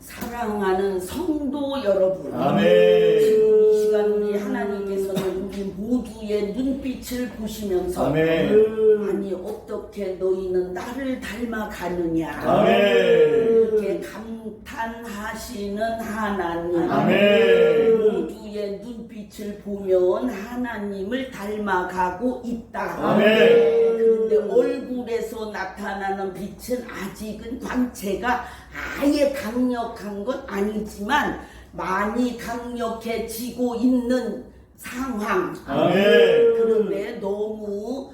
사랑하는 성도 여러분, 아멘. 지금 이 시간 우리 하나님께서는 우리 모두의 눈빛을 보시면서 아멘. 아니 어떻게 너희는 나를 닮아가느냐 아멘. 이렇게 감탄하시는 하나님, 아멘. 모두의 눈빛을 보면 하나님을 닮아가고 있다. 아멘. 그런데 얼굴에서 나타나는 빛은 아직은 광채가 아예 강력한 건 아니지만 많이 강력해지고 있는 상황. 아멘. 그런데 너무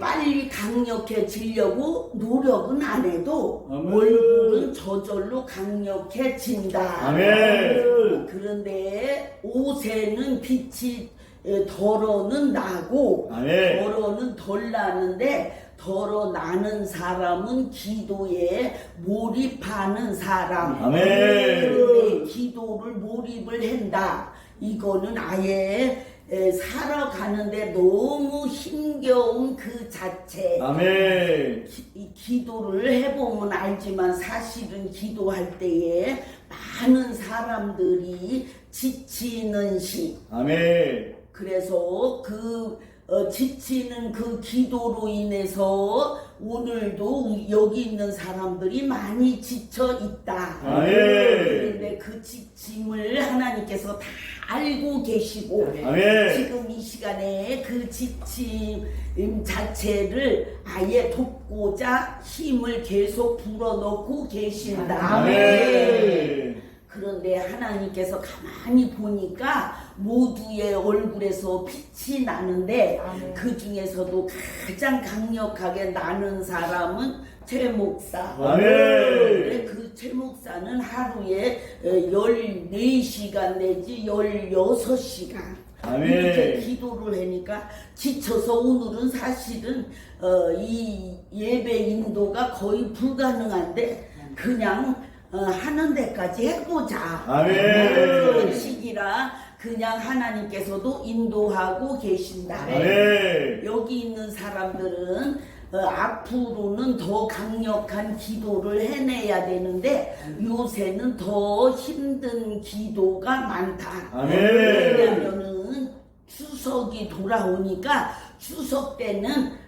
빨리 강력해지려고 노력은 안 해도 아멘. 얼굴은 저절로 강력해진다. 아멘. 그런데 옷에는 빛이 덜어는 나고 아멘. 덜어는 덜 나는데 덜어 나는 사람은 기도에 몰입하는 사람. 아멘. 그런데 기도를 몰입을 한다. 이거는 아예 살아가는데 너무 힘겨운 그 자체. 아멘. 기도를 해보면 알지만 사실은 기도할 때에 많은 사람들이 지치는 시. 아멘. 그래서 지치는 그 기도로 인해서 오늘도 여기 있는 사람들이 많이 지쳐 있다. 아멘. 그런데 그 지침을 하나님께서 다 알고 계시고 아멘. 지금 이 시간에 그 지침 자체를 아예 돕고자 힘을 계속 불어넣고 계신다. 아멘. 그런데 하나님께서 가만히 보니까 모두의 얼굴에서 빛이 나는데 그 중에서도 가장 강력하게 나는 사람은 최 목사. 아멘. 그 최 목사는 하루에 14시간 내지 16시간 아멘. 이렇게 기도를 하니까 지쳐서 오늘은 사실은 이 예배 인도가 거의 불가능한데 그냥 하는 데까지 해보자. 아멘. 그런 시기라 그냥 하나님께서도 인도하고 계신다. 아멘. 여기 있는 사람들은 앞으로는 더 강력한 기도를 해내야 되는데 요새는 더 힘든 기도가 많다. 아멘. 왜냐하면은 추석이 돌아오니까 추석 때는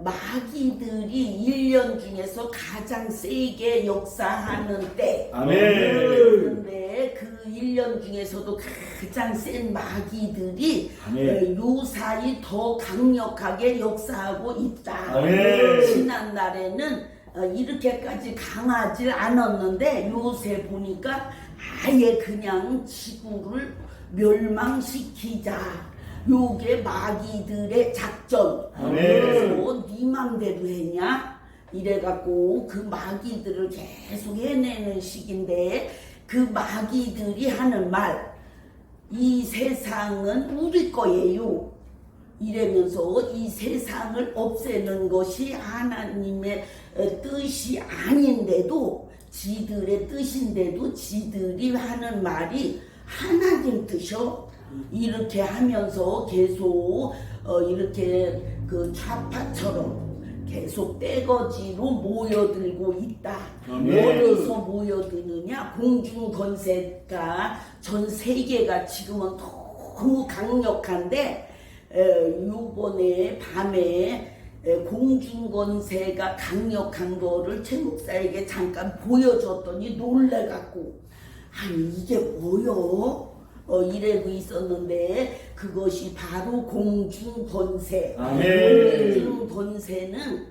마귀들이 1년 중에서 가장 세게 역사하는 때. 아멘. 그런데 그 1년 중에서도 가장 센 마귀들이 아멘. 요사이 더 강력하게 역사하고 있다. 아멘. 지난 날에는 이렇게까지 강하지 않았는데 요새 보니까 아예 그냥 지구를 멸망시키자. 요게 마귀들의 작전. 아멘. 그래서 네 맘대로 했냐? 이래갖고 그 마귀들을 계속 해내는 시기인데 그 마귀들이 하는 말, 이 세상은 우리 거예요. 이러면서 이 세상을 없애는 것이 하나님의 뜻이 아닌데도 지들의 뜻인데도 지들이 하는 말이 하나님 뜻이요. 이렇게 하면서 계속 이렇게 그 좌파처럼 계속 떼거지로 모여들고 있다. 아멘. 어디서 모여드느냐? 공중권세가 전 세계가 지금은 너무 강력한데 요번에 밤에 공중권세가 강력한 거를 최 목사에게 잠깐 보여줬더니 놀래갖고 아니 이게 뭐요? 이러고 있었는데 그것이 바로 공중권세. 아멘. 공중권세는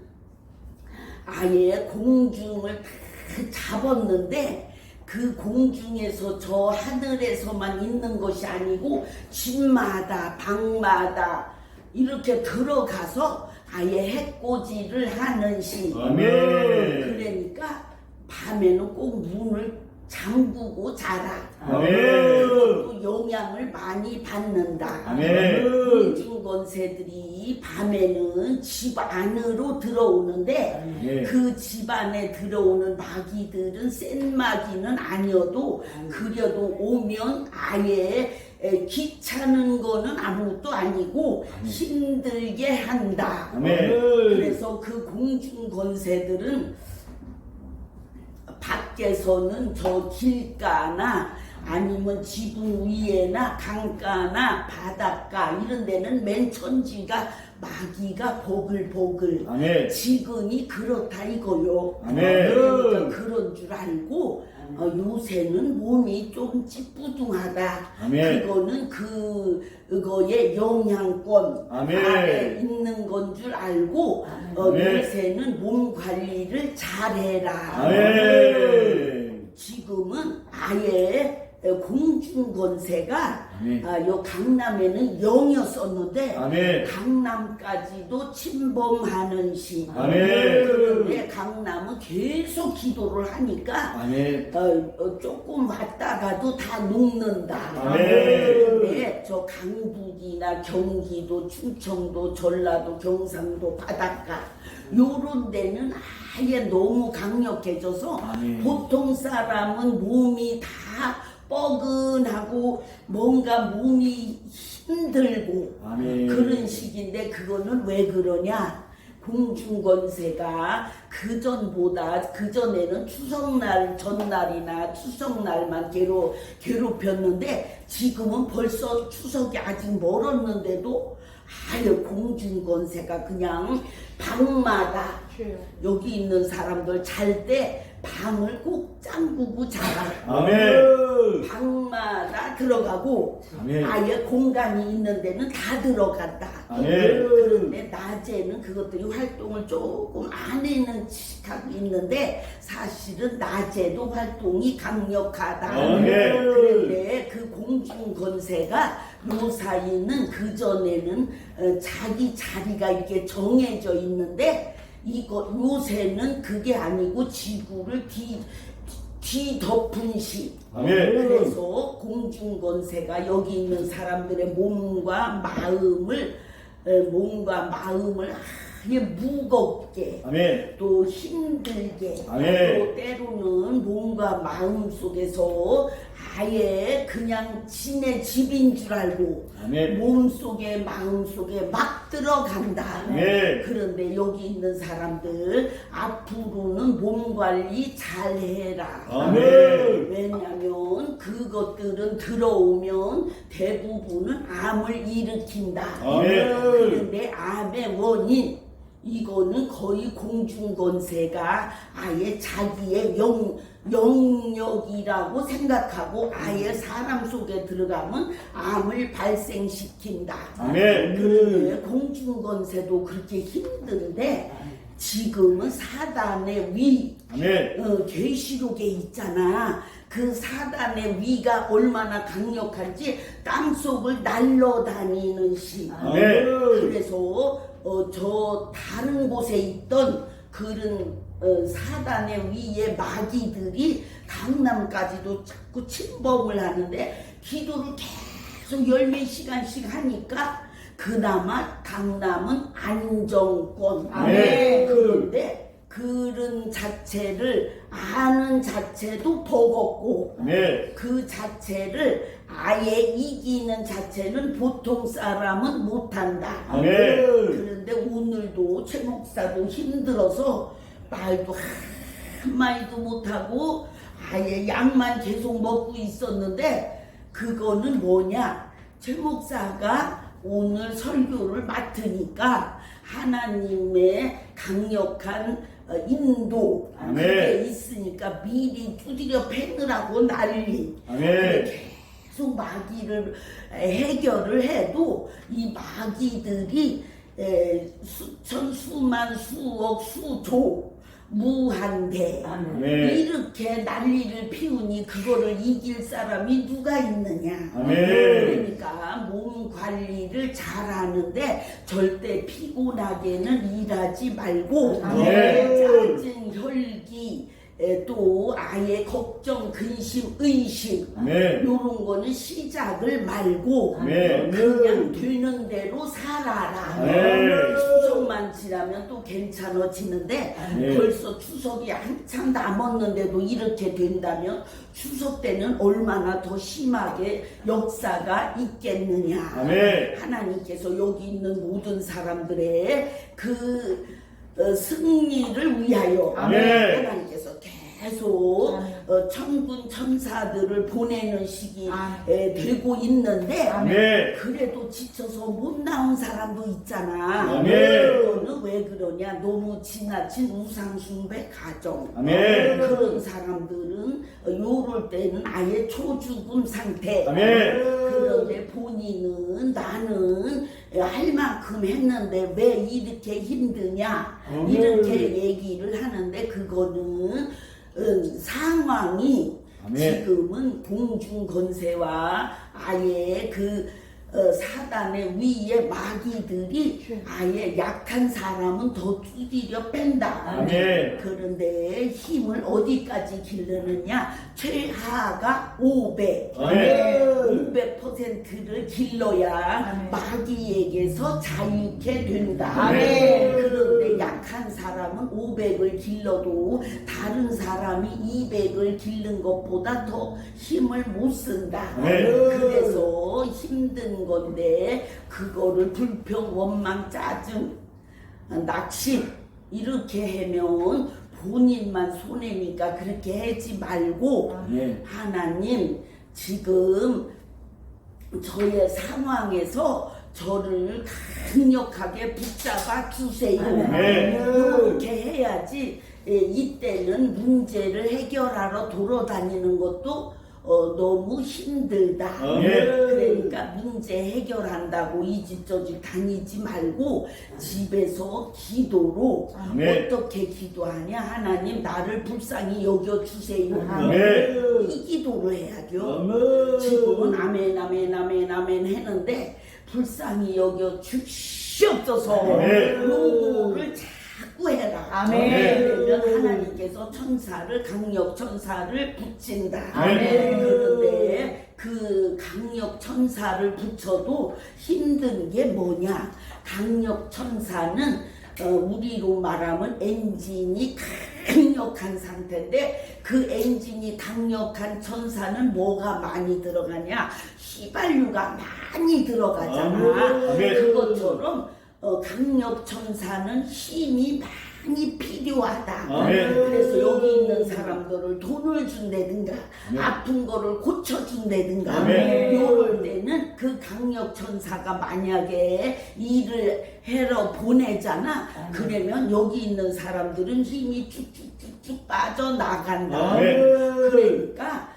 아예 공중을 다 잡았는데 그 공중에서 저 하늘에서만 있는 것이 아니고 집마다 방마다 이렇게 들어가서 아예 해코지를 하는 시. 아멘. 그러니까 밤에는 꼭 문을 잠그고 자라. 아멘. 그것도 영향을 많이 받는다. 아멘. 공중권세들이 밤에는 집 안으로 들어오는데 예. 그 집 안에 들어오는 마귀들은 센 마귀는 아니어도 그래도 오면 아예 귀찮은 거는 아무것도 아니고 힘들게 한다. 아멘. 그래서 그 공중권세들은 밖 밖에서는 저 길가나 아니면 지붕 위에나 강가나 바닷가 이런 데는 맨천지가 마귀가 보글보글 아멘. 지금이 그렇다 이거요. 아멘. 그러니까 그런 줄 알고 요새는 몸이 좀 찌뿌둥하다. 아멘. 그거는 그거의 영향권 아멘. 안에 있는 건 줄 알고 아멘. 요새는 몸 관리를 잘해라. 아멘. 지금은 아예 공중권세가 아멘. 요 강남에는 0이었었는데 아멘. 강남까지도 침범하는 시. 아멘. 그런데 강남은 계속 기도를 하니까 아멘. 조금 왔다가도 다 녹는다. 아멘. 그런데 저 강북이나 경기도, 충청도, 전라도, 경상도 바닷가 요런 데는 아예 너무 강력해져서 아멘. 보통 사람은 몸이 다 뻐근하고 뭔가 몸이 힘들고 아멘. 그런 식인데 그거는 왜 그러냐? 공중권세가 그전에는 추석날 전날이나 추석날만 괴롭혔는데 지금은 벌써 추석이 아직 멀었는데도 아예 공중권세가 그냥 방마다 여기 있는 사람들 잘 때 방을 꼭 잠그고 자라. 아멘. 방마다 들어가고 아멘. 아예 공간이 있는 데는 다 들어간다. 아멘. 그런데 낮에는 그것들이 활동을 조금 안에는 하고 있는데 사실은 낮에도 활동이 강력하다. 아멘. 그런데 그 공중권세가 요사이는 그전에는 자기 자리가 이렇게 정해져 있는데 요새는 그게 아니고 지구를 뒤덮은 시. 아멘. 그래서 공중권세가 여기 있는 사람들의 몸과 마음을 아예 무겁게 아멘. 또 힘들게 아멘. 또 때로는 몸과 마음 속에서 아예 그냥 지네 집인 줄 알고 아멘. 몸 속에 마음 속에 막 들어간다. 아멘. 그런데 여기 있는 사람들 앞으로는 몸 관리 잘 해라. 아멘. 왜냐면 그것들은 들어오면 대부분은 암을 일으킨다. 아멘. 그런데 암의 원인 이거는 거의 공중권세가 아예 자기의 영역이라고 생각하고 아예 사람 속에 들어가면 암을 발생시킨다. 아멘. 그런데 공중권세도 그렇게 힘든데 지금은 사단의 위 아멘. 계시록에 있잖아. 그 사단의 위가 얼마나 강력한지 땅속을 날려다니는 시. 아멘. 그래서 저 다른 곳에 있던 그런 사단의 위의 마귀들이 강남까지도 자꾸 침범을 하는데 기도를 계속 열몇 시간씩 하니까 그나마 강남은 안정권. 아멘. 그런데 그런 자체를 아는 자체도 버겁고 아멘. 그 자체를 아예 이기는 자체는 보통 사람은 못한다. 아멘. 그런데 오늘도 최 목사도 힘들어서 말도 한마디도 못하고 아예 약만 계속 먹고 있었는데 그거는 뭐냐? 최 목사가 오늘 설교를 맡으니까 하나님의 강력한 인도 아멘. 그게 있으니까 미리 두드려 패느라고 난리. 아멘. 계속 마귀를 해결을 해도 이 마귀들이 수천 수만 수억 수조 무한대 아멘. 이렇게 난리를 피우니 그거를 이길 사람이 누가 있느냐. 아멘. 그러니까 몸 관리를 잘하는데 절대 피곤하게는 일하지 말고 아멘. 짜증 혈기 또 아예 걱정 근심 의심 아멘. 요런 거는 시작을 말고 아멘. 그냥 되는 대로 살아라. 아멘. 추석만 지나면 또 괜찮아지는데 아멘. 벌써 추석이 한참 남았는데도 이렇게 된다면 추석 때는 얼마나 더 심하게 역사가 있겠느냐. 아멘. 하나님께서 여기 있는 모든 사람들의 그 승리를 위하여 아멘. 하나님께서 계속 아멘. 천군 천사들을 보내는 시기 아멘. 되고 있는데 아멘. 그래도 지쳐서 못 나온 사람도 있잖아. 아멘. 그거는 왜 그러냐? 너무 지나친 우상숭배 가정. 아멘. 그런 사람들은 요럴 때는 아예 초죽음 상태. 아멘. 그런데 본인은 나는 할 만큼 했는데 왜 이렇게 힘드냐? 이렇게 얘기를 하는데 그거는 상황이 아멘. 지금은 공중건세와 아예 그 사단의 위에 마귀들이 아예 약한 사람은 더 두드려 뺀다. 아멘. 그런데 힘을 어디까지 기르느냐? 최하가 500. 아멘. 500%를 길러야 아멘. 마귀에게서 자유케 된다. 아멘. 그런데 약한 사람은 500을 길러도 다른 사람이 200을 기른 것보다 더 힘을 못 쓴다. 아멘. 그래서 힘든 건데 그거를 불평, 원망, 짜증, 낙심 이렇게 하면 본인만 손해니까 그렇게 하지 말고 아멘. 하나님 지금 저의 상황에서 저를 강력하게 붙잡아 주세요. 아멘. 이렇게 해야지 이때는 문제를 해결하러 돌아다니는 것도 너무 힘들다. 아멘. 그러니까 문제 해결한다고 이 집 저 집 다니지 말고 집에서 기도로 아멘. 어떻게 기도하냐? 하나님 나를 불쌍히 여겨주세요. 아멘. 이 기도를 해야죠. 아멘. 지금은 아멘 아멘 아멘 아멘 했는데 불쌍히 여겨 주시옵소서. 아멘. 요거를 자꾸 해라. 아멘. 그러면 하나님께서 천사를 강력 천사를 붙인다. 아멘. 그런데 그 강력 천사를 붙여도 힘든 게 뭐냐? 강력 천사는 우리로 말하면 엔진이 강력한 상태인데 그 엔진이 강력한 천사는 뭐가 많이 들어가냐? 휘발유가 많이 들어가잖아. 아멘. 그것처럼 강력 천사는 힘이 많이 필요하다. 아멘. 그래서 여기 있는 사람들을 돈을 준다든가 아멘. 아픈 거를 고쳐준다든가 아멘. 요럴 때는 그 강력 천사가 만약에 일을 해러 보내잖아. 그러면 여기 있는 사람들은 힘이 쭉쭉쭉쭉 빠져나간다. 아멘. 그러니까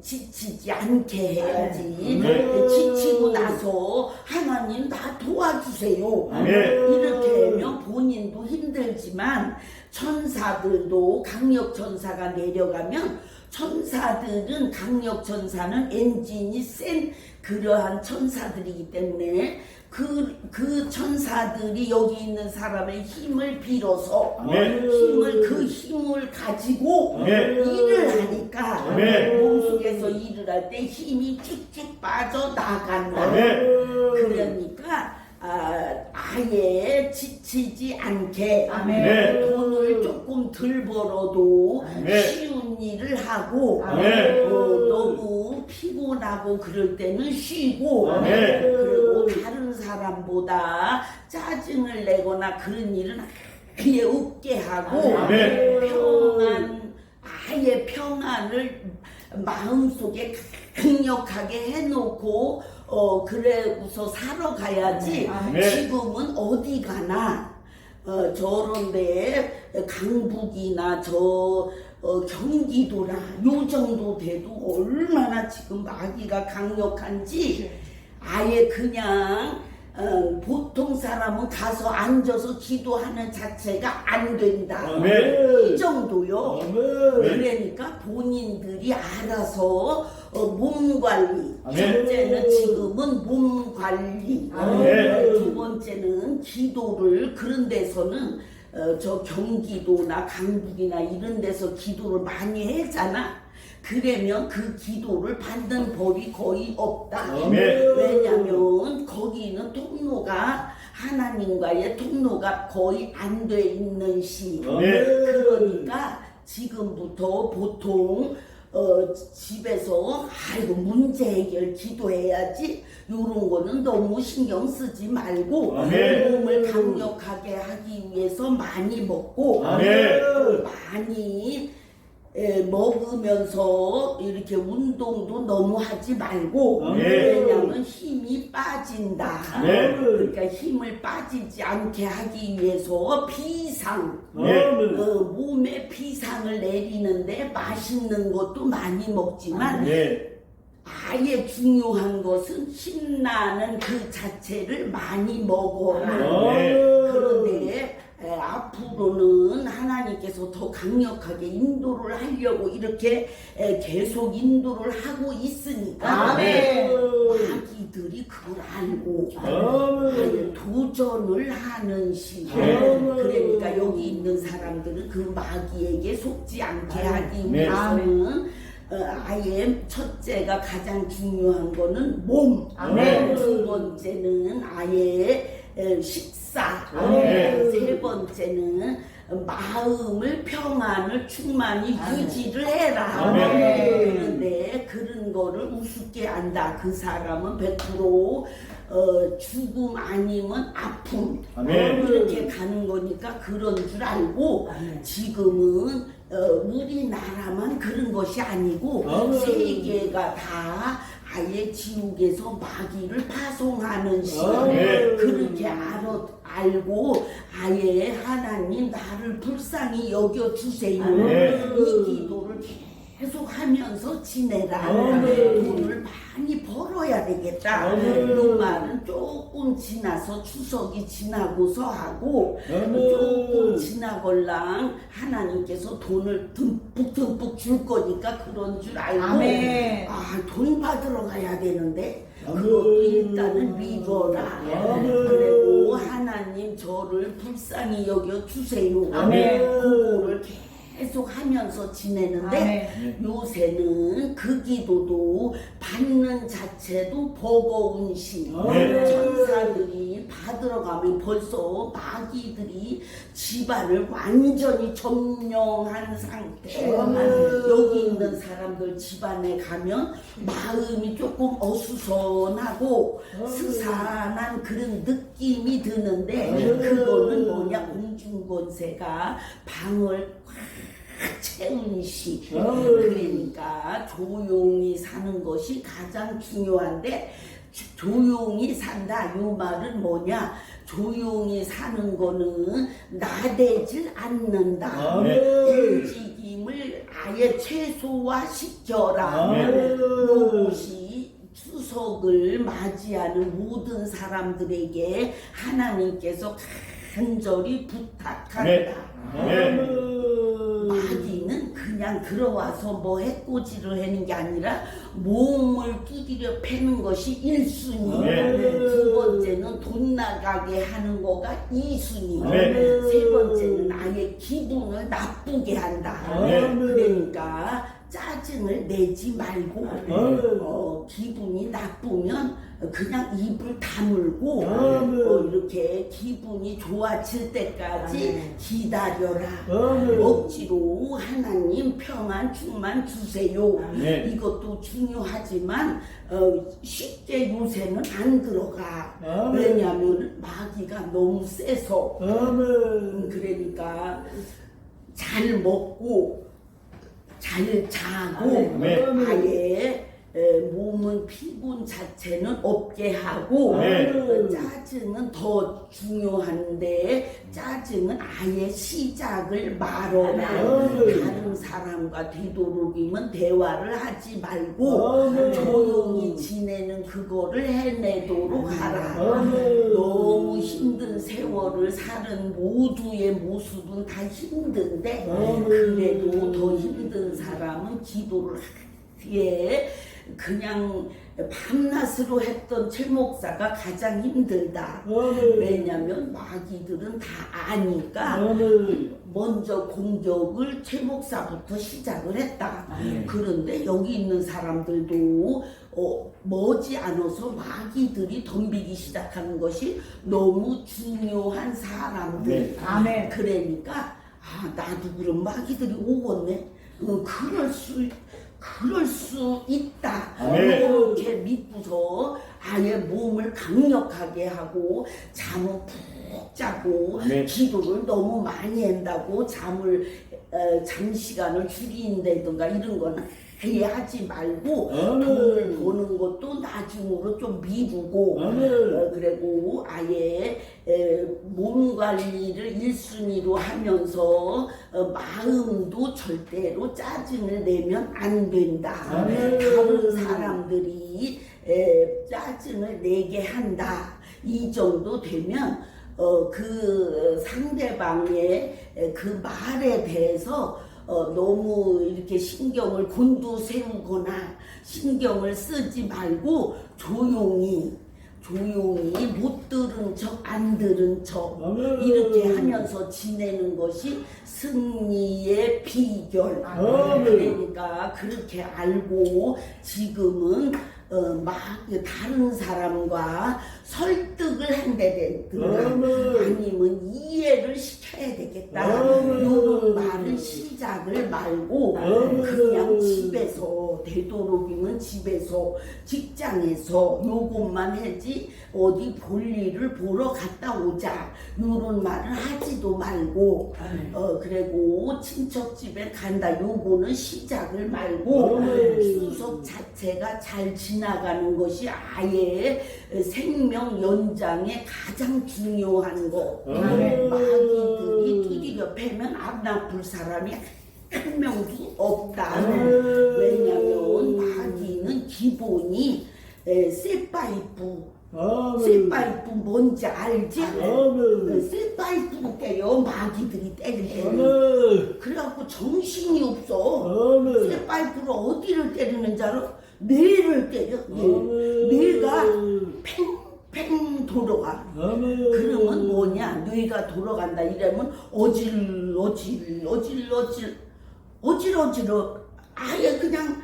지치지 않게 해야지. 아멘. 지치고 나서 하나님 나 도와주세요. 아멘. 이렇게 하면 본인도 힘들지만 천사들도 강력 천사가 내려가면 천사들은 강력 천사는 엔진이 센 그러한 천사들이기 때문에 그 천사들이 여기 있는 사람의 힘을 빌어서 아멘. 그 힘을 가지고 아멘. 일을 하니까 아멘. 몸속에서 일을 할 때 힘이 쭉쭉 빠져나간다. 아멘. 그러니까 아예 지치지 않게 아멘. 돈을 조금 덜 벌어도 아멘. 쉬운 일을 하고 아멘. 너무 피곤하고 그럴 때는 쉬고 아멘. 그리고 다른 사람보다 짜증을 내거나 그런 일은 아예 없게 하고 아멘. 아예 평안을 마음속에 강력하게 해놓고 그래서 살아가야지. 아멘. 지금은 어디 가나 저런데 강북이나 경기도나 요 정도 돼도 얼마나 지금 마귀가 강력한지 아예 그냥 보통 사람은 가서 앉아서 기도하는 자체가 안 된다. 아멘. 이 정도요. 아멘. 그러니까 본인들이 알아서 몸 관리. 아멘. 첫째는 지금은 몸 관리. 아멘. 두 번째는 기도를 그런 데서는 저 경기도나 강북이나 이런 데서 기도를 많이 하잖아. 그러면 그 기도를 받는 법이 거의 없다. 아멘. 왜냐면 거기는 통로가 하나님과의 통로가 거의 안 돼 있는 시. 아멘. 그러니까 지금부터 보통 집에서 아이고 문제 해결 기도해야지 요런 거는 너무 신경 쓰지 말고 아멘. 몸을 강력하게 하기 위해서 많이 먹고 아멘. 많이 먹으면서 이렇게 운동도 너무 하지 말고 네. 왜냐면 힘이 빠진다. 네. 그러니까 힘을 빠지지 않게 하기 위해서 비상 네. 몸에 비상을 내리는데 맛있는 것도 많이 먹지만 네. 아예 중요한 것은 힘나는 그 자체를 많이 먹어라. 네. 그런데 앞으로는 하나님께서 더 강력하게 인도를 하려고 이렇게 계속 인도를 하고 있으니까 마귀들이 그걸 알고 아예 도전을 하는 시기. 그러니까 여기 있는 사람들은 그 마귀에게 속지 않게 하기 위해서는 아예 첫째가 가장 중요한 거는 몸. 두 번째는 아예 식사. 세 번째는 마음을 평안을 충만히 유지를 해라. 그런데 그런 거를 우습게 안다. 그 사람은 100% 죽음 아니면 아픔 이렇게 가는 거니까 그런 줄 알고 지금은 우리나라만 그런 것이 아니고 세계가 다 아예 지옥에서 마귀를 파송하는 시간에 그렇게 알고 아예 하나님 나를 불쌍히 여겨주세요. 이 기도를 계속 하면서 지내라. 돈을 많이 벌어야 되겠다. 그 말은 조금 지나서 추석이 지나고서 하고 조금 지나걸랑 하나님께서 돈을 듬뿍 줄 거니까 그런 줄 알고 돈 받으러 가야 되는데 그것도 일단은 믿어라. 그리고 하나님 저를 불쌍히 여겨주세요. 그거를 계속 하면서 지내는데 요새는 그 기도도 받는 자체도 버거운 시. 천사들이 받으러 가면 벌써 마귀들이 집안을 완전히 점령한 상태. 여기 있는 사람들 집안에 가면 마음이 조금 어수선하고 스산한 그런 느낌이 드는데 그거는 뭐냐, 공중권세가 방을 채운 시. 그러니까 조용히 사는 것이 가장 중요한데 조용히 산다. 이 말은 뭐냐, 조용히 사는 거는 나대질 않는다. 움직임을 아예 최소화시켜라. 이것이 추석을 맞이하는 모든 사람들에게 하나님께서 간절히 부탁한다. 마귀는 그냥 들어와서 뭐 해코지를 하는 게 아니라 몸을 두드려 패는 것이 1순위. 두 번째는 돈 나가게 하는 거가 2순위. 세 번째는 아예 기분을 나쁘게 한다. 그러니까 짜증을 내지 말고 기분이 나쁘면 그냥 입을 다물고 이렇게 기분이 좋아질 때까지 기다려라. 억지로 하나님 평안 충만 주세요. 이것도 중요하지만 쉽게 요새는 안 들어가. 왜냐하면 마귀가 너무 세서. 그러니까 잘 먹고 잘 자고 아예 몸은 피곤 자체는 없게 하고 짜증은 더 중요한데 짜증은 아예 시작을 말어라. 다른 사람과 되도록이면 대화를 하지 말고 조용히 지내는 그거를 해내도록 하라. 너무 힘든 세월을 사는 모두의 모습은 다 힘든데 그래도 더 힘든 사람은 기도를 하기에 그냥 밤낮으로 했던 최 목사가 가장 힘들다. 왜냐면 마귀들은 다 아니까 먼저 공격을 최 목사부터 시작을 했다. 그런데 여기 있는 사람들도 머지않아서 마귀들이 덤비기 시작하는 것이 너무 중요한 사람들. 그러니까 나도 그럼 마귀들이 오겠네. 그럴 수 있다. 이렇게 믿고서 아예 몸을 강력하게 하고 잠은 푹 자고 아멘. 기도를 너무 많이 한다고 잠시간을 줄인다든가 이런 거는 아예 하지 말고 아멘. 돈을 버는 것도 나중으로 좀 미루고 아멘. 그리고 아예 몸 관리를 1순위로 하면서 마음도 절대로 짜증을 내면 안 된다. 아멘. 다른 사람들이 짜증을 내게 한다. 이 정도 되면 그 상대방의 그 말에 대해서 너무 이렇게 신경을 곤두세우거나 신경을 쓰지 말고 조용히 못 들은 척 안 들은 척 아멘. 이렇게 하면서 지내는 것이 승리의 비결. 아멘. 그러니까 그렇게 알고 지금은 막 다른 사람과 설득을 한다든가 아니면 이해를 시켜야 되겠다 이런 말을 시작을 말고 그냥 집에서 되도록이면 집에서 직장에서 요것만 하지 어디 볼일을 보러 갔다 오자 요런 말을 하지도 말고 그리고 친척 집에 간다 요거는 시작을 말고 추석 자체가 잘 지나가는 것이 아예 생명 연장에 가장 중요한 거. 마귀들이 두드려 패면 안 아플 사람이 한 명도 없다. 왜냐면 마귀는 기본이 쇠파이프 뭔지 알지? 쇠파이프로 때려 마귀들이 때릴 때는 그래갖고 정신이 없어. 쇠파이프로 어디를 때리는 줄 알아? 뇌를 때려. 뇌가 팽팽 돌아가. 그러면 뭐냐? 뇌가 돌아간다 이러면 어질어질어 아예 그냥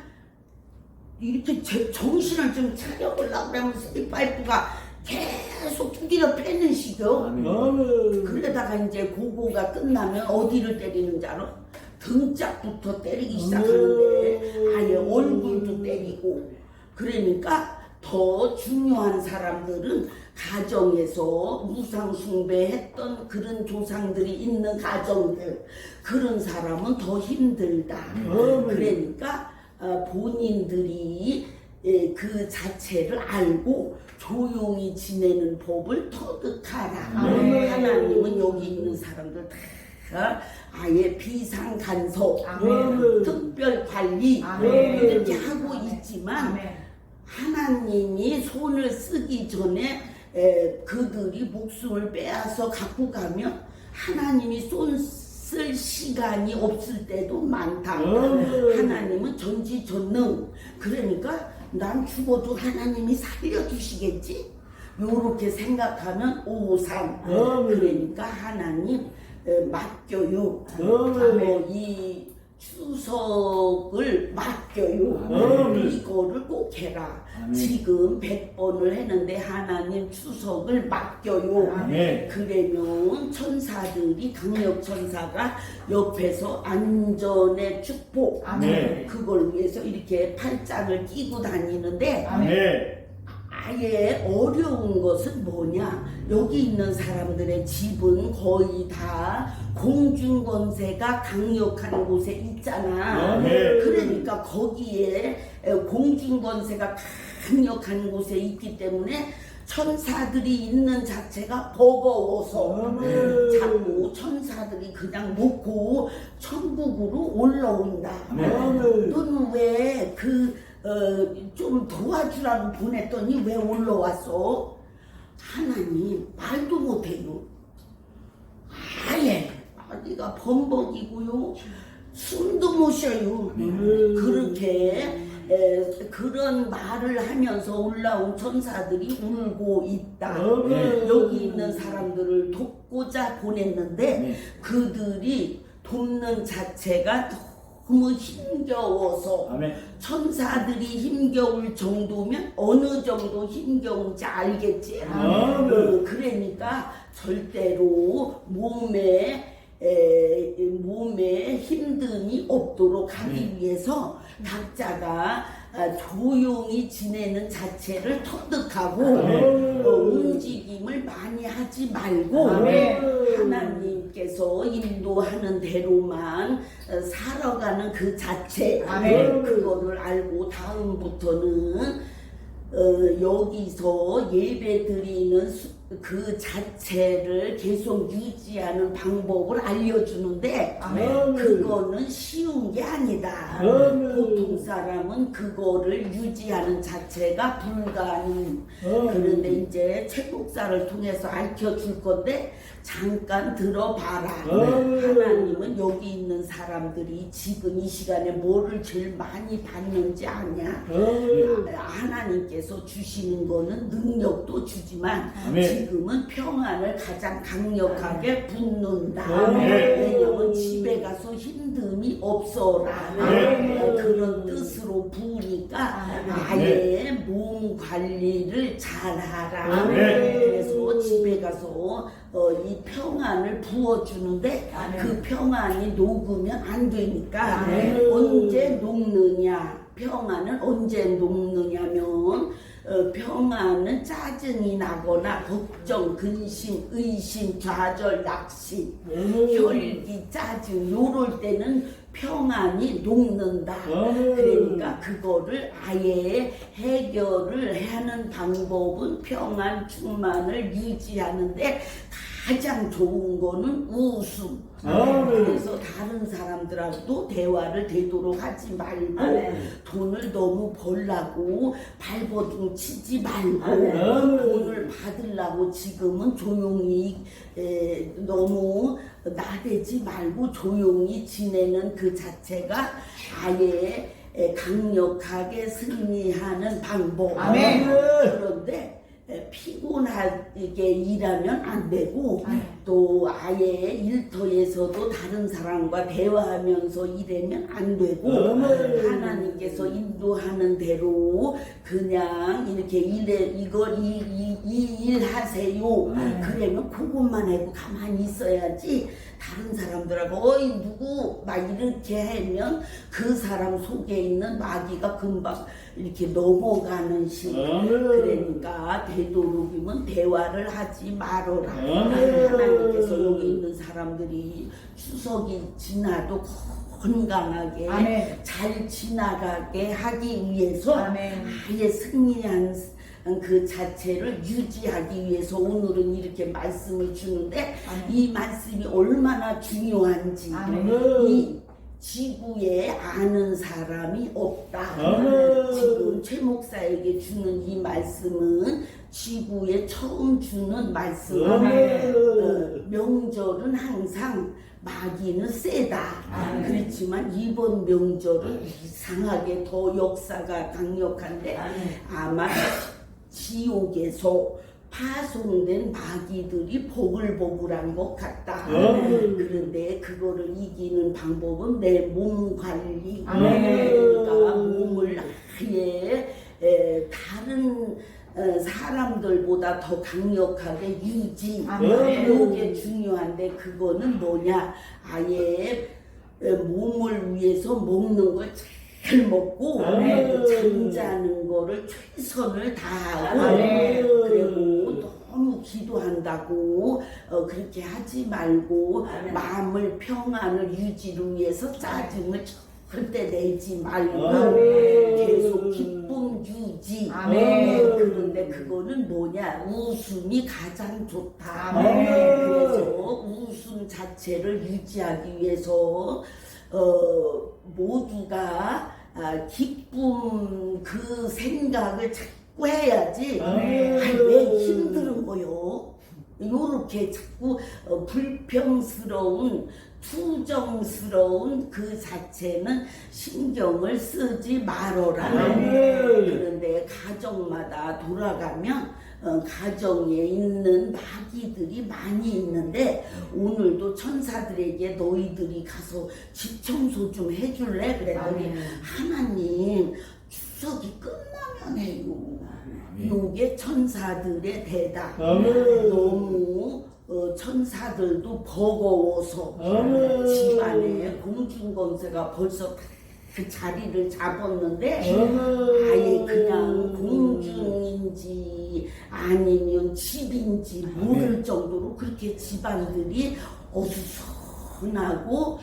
이렇게 정신을 좀 차려보려고 그러면 쇠파이프가 계속 두드려 패는 식이요. 그러다가 이제 고거가 끝나면 어디를 때리는 줄 알아? 등짝부터 때리기 시작하는데 아예 얼굴도 때리고. 그러니까 더 중요한 사람들은 가정에서 무상숭배했던 그런 조상들이 있는 가정들 그런 사람은 더 힘들다. 그러니까 본인들이 그 자체를 알고 조용히 지내는 법을 터득하라. 하나님은 여기 있는 사람들 다 아예 비상간섭, 특별관리 이렇게 하고 있지만 하나님이 손을 쓰기 전에 그들이 목숨을 빼앗아 갖고 가면 하나님이 손 쓸 시간이 없을 때도 많다. 하나님은 전지전능. 그러니까 난 죽어도 하나님이 살려주시겠지? 요렇게 생각하면 오산. 그러니까 하나님 맡겨요. 이 추석을 맡겨요. 이거를 꼭 해라. 지금 100번을 했는데 하나님 추석을 맡겨요. 그러면 천사들이 강력 천사가 옆에서 안전의 축복 그걸 위해서 이렇게 팔짱을 끼고 다니는데 아예 어려운 것은 뭐냐? 여기 있는 사람들의 집은 거의 다 공중권세가 강력한 곳에 있잖아. 그러니까 거기에 공중권세가 강력한 곳에 있기 때문에 천사들이 있는 자체가 버거워서 자꾸 천사들이 그냥 놓고 천국으로 올라온다. 너는 왜 좀 도와주라고 보냈더니 왜 올라왔어? 하나님 말도 못해요. 아예 아기가 범벅이고요. 숨도 못 쉬어요. 그렇게 그런 말을 하면서 올라온 천사들이 울고 있다. 여기 있는 사람들을 돕고자 보냈는데 그들이 돕는 자체가 너무 힘겨워서 천사들이 힘겨울 정도면 어느 정도 힘겨운지 알겠지. 그러니까 절대로 몸에 힘듦이 없도록 하기 위해서 각자가 조용히 지내는 자체를 터득하고 아멘. 움직임을 많이 하지 말고 아멘. 하나님께서 인도하는 대로만 살아가는 그 자체 아멘. 그거를 알고 다음부터는 여기서 예배 드리는 그 자체를 계속 유지하는 방법을 알려주는데 아멘. 그거는 쉬운 게 아니다. 아멘. 보통 사람은 그거를 유지하는 자체가 불가능. 그런데 이제 책 목사를 통해서 알려줄 건데 잠깐 들어봐라. 하나님은 여기 있는 사람들이 지금 이 시간에 뭐를 제일 많이 받는지 아냐? 하나님께서 주시는 거는 능력도 주지만 아멘. 지금은 평안을 가장 강력하게 붙는다. 아멘. 왜냐면 집에 가서 힘듦이 없어라. 아멘. 그런 뜻으로 부으니까 아멘. 아예 몸 관리를 잘하라. 아멘. 그래서 집에 가서 이 평안을 부어주는데 아멘. 그 평안이 녹으면 안 되니까 아멘. 언제 녹느냐? 평안은 언제 녹느냐면 평안은 짜증이 나거나 걱정, 근심, 의심, 좌절, 낙심, 혈기, 짜증 요럴 때는 평안이 녹는다. 그러니까 그거를 아예 해결을 하는 방법은 평안 충만을 유지하는데 가장 좋은 거는 웃음. 그래서 다른 사람들하고도 대화를 되도록 하지 말고 돈을 너무 벌라고 발버둥 치지 말고 돈을 받으려고 지금은 조용히 너무 나대지 말고 조용히 지내는 그 자체가 아예 강력하게 승리하는 방법. 아멘. 그런데 피곤하게 일하면 안 되고 또 아예 일터에서도 다른 사람과 대화하면서 일하면 안 되고 하나님께서 인도하는 대로 그냥 이렇게 이걸 이 일 하세요. 그러면 그것만 하고 가만히 있어야지 다른 사람들하고 어이 누구 막 이렇게 하면 그 사람 속에 있는 마귀가 금방 이렇게 넘어가는 식. 그러니까 되도록이면 대화를 하지 말어라. 하나님께서 여기 있는 사람들이 추석이 지나도 건강하게 아멘. 잘 지나가게 하기 위해서 아멘. 아예 승리한 그 자체를 유지하기 위해서 오늘은 이렇게 말씀을 주는데 아멘. 이 말씀이 얼마나 중요한지 아멘. 이 지구에 아는 사람이 없다. 아멘. 지금 최 목사에게 주는 이 말씀은 지구에 처음 주는 말씀. 명절은 항상 마귀는 세다. 그렇지만 이번 명절은 이상하게 더 역사가 강력한데 아마 지옥에서 파송된 마귀들이 보글보글한 것 같다. 그런데 그거를 이기는 방법은 내 몸 관리. 그러니까 몸을 아예 다른 사람들보다 더 강력하게 유지. 이게 중요한데 그거는 뭐냐? 아예 몸을 위해서 먹는 걸 잘 먹고 잠자는 거를 최선을 다하고 그리고 너무 기도한다고 그렇게 하지 말고 마음을 평안을 유지를 위해서 짜증을 절대 내지 말고 계속 기쁨 유지. 그런데 그거는 뭐냐? 웃음이 가장 좋다. 그래서 웃음 자체를 유지하기 위해서 모두가 기쁨 그 생각을 자꾸 해야지. 왜 힘든 거요? 요렇게 자꾸 불평스러운 투정스러운 그 자체는 신경을 쓰지 말어라. 그런데 가정마다 돌아가면 가정에 있는 마귀들이 많이 있는데 오늘도 천사들에게 너희들이 가서 집 청소 좀 해줄래? 그랬더니 하나님 추석이 끝나면 해요. 요게 천사들의 대답. 너무 천사들도 버거워서 집안에 공중권세가 벌써 다 그 자리를 잡았는데 아멘. 아예 그냥 공중인지 아니면 집인지 모를 정도로 그렇게 집안들이 어수선하고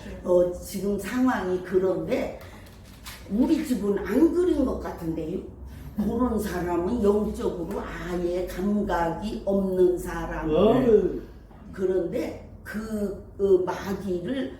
지금 상황이 그런데 우리 집은 안 그린 것 같은데요. 그런 사람은 영적으로 아예 감각이 없는 사람. 아멘. 그런데 그 마귀를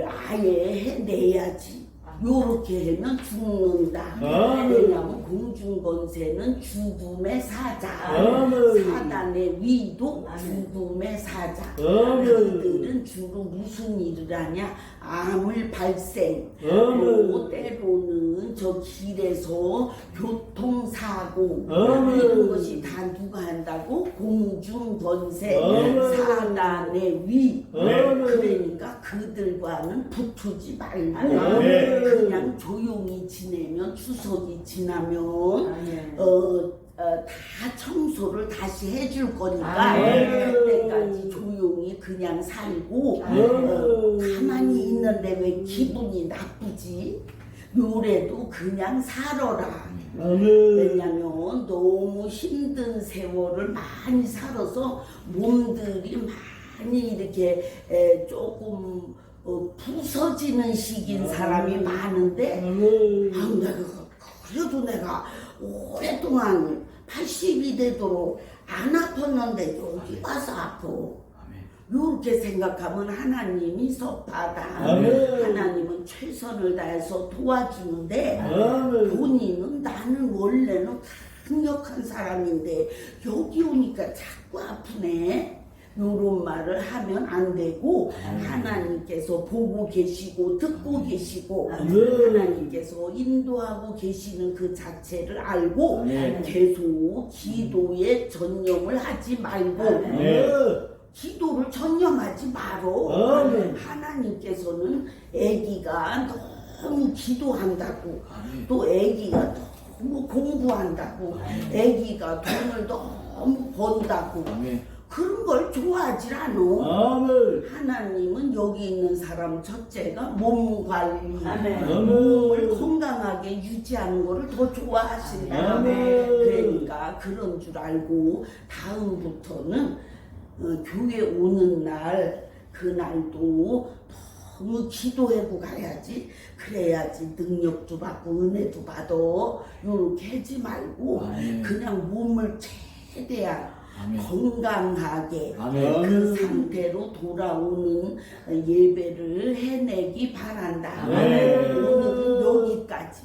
아예 해내야지. 요렇게 하면 죽는다. 아멘. 왜냐하면 공중권세는 죽음의 사자. 아멘. 사단의 위도 죽음의 사자. 아멘. 그들은 주로 무슨 일을 하냐? 암을 발생. 아멘. 또 때로는 저 길에서 교통사고. 아멘. 이런 것이 다 누가 한다고? 공중권세. 아멘. 사단의 위. 아멘. 그러니까 그들과는 붙지 말고 아멘. 그냥 조용히 지내면 추석이 지나면 다 청소를 다시 해줄 거니까 아멘. 그때까지 조용히 그냥 살고 가만히 있는데 왜 기분이 나쁘지? 요래도 그냥 살아라. 아멘. 왜냐면 너무 힘든 세월을 많이 살아서 몸들이 많이 이렇게 조금 부서지는 시기인 사람이 많은데 아멘. 그래도 내가 오랫동안 80이 되도록 안 아팠는데 여기 와서 아파. 이렇게 생각하면 하나님이 섭하다. 아멘. 하나님은 최선을 다해서 도와주는데 아멘. 본인은 나는 원래는 강력한 사람인데 여기 오니까 자꾸 아프네. 요런 말을 하면 안 되고 하나님께서 보고 계시고 듣고 계시고 하나님께서 인도하고 계시는 그 자체를 알고 계속 기도에 전념을 하지 말고 기도를 전념하지 말어. 아멘. 하나님께서는 아기가 너무 기도한다고 또 아기가 너무 공부한다고 아기가 돈을 너무 번다고 그런 걸 좋아하지 않아. 아멘. 하나님은 여기 있는 사람 첫째가 몸 관리, 아멘. 몸을 건강하게 유지하는 거를 더 좋아하신다. 아멘. 그러니까 그런 줄 알고 다음부터는 교회 오는 날 그날도 너무 기도하고 가야지. 그래야지 능력도 받고 은혜도 받아. 요렇게 하지 말고 그냥 몸을 최대한 건강하게 그 상태로 돌아오는 예배를 해내기 바란다. 오늘은 여기까지.